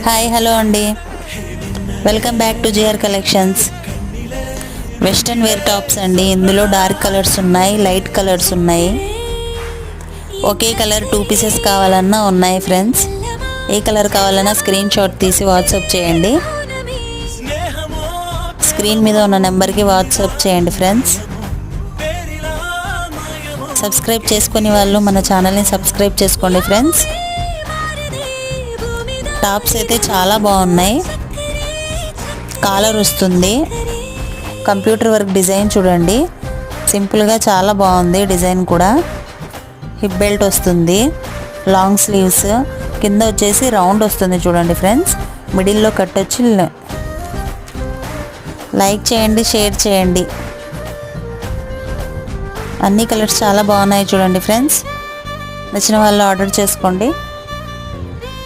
Hi hello అండి, welcome back to GR collections. Western wear tops అండి. ఇందులో dark colours ఉన్నాయి, లైట్ కలర్స్ ఉన్నాయి. ఒకే కలర్ 2 పీసెస్ కావాలన్నా ఉన్నాయి ఫ్రెండ్స్. ఏ కలర్ కావాలన్నా స్క్రీన్ షాట్ తీసి వాట్సాప్ చేయండి. స్క్రీన్ మీద ఉన్న నెంబర్కి వాట్సాప్ చేయండి ఫ్రెండ్స్. సబ్స్క్రైబ్ చేసుకునే వాళ్ళు మన ఛానల్ని సబ్స్క్రైబ్ చేసుకోండి ఫ్రెండ్స్. టాప్స్ అయితే చాలా బాగున్నాయి. కాలర్ వస్తుంది, కంప్యూటర్ వర్క్ డిజైన్ చూడండి, సింపుల్గా చాలా బాగుంది డిజైన్ కూడా. హిప్ బెల్ట్ వస్తుంది, లాంగ్ స్లీవ్స్, కింద వచ్చేసి రౌండ్ వస్తుంది చూడండి ఫ్రెండ్స్. మిడిల్లో కట్ వచ్చి. లైక్ చేయండి, షేర్ చేయండి. అన్ని కలర్స్ చాలా బాగున్నాయి చూడండి ఫ్రెండ్స్. నచ్చిన వాళ్ళు ఆర్డర్ చేసుకోండి.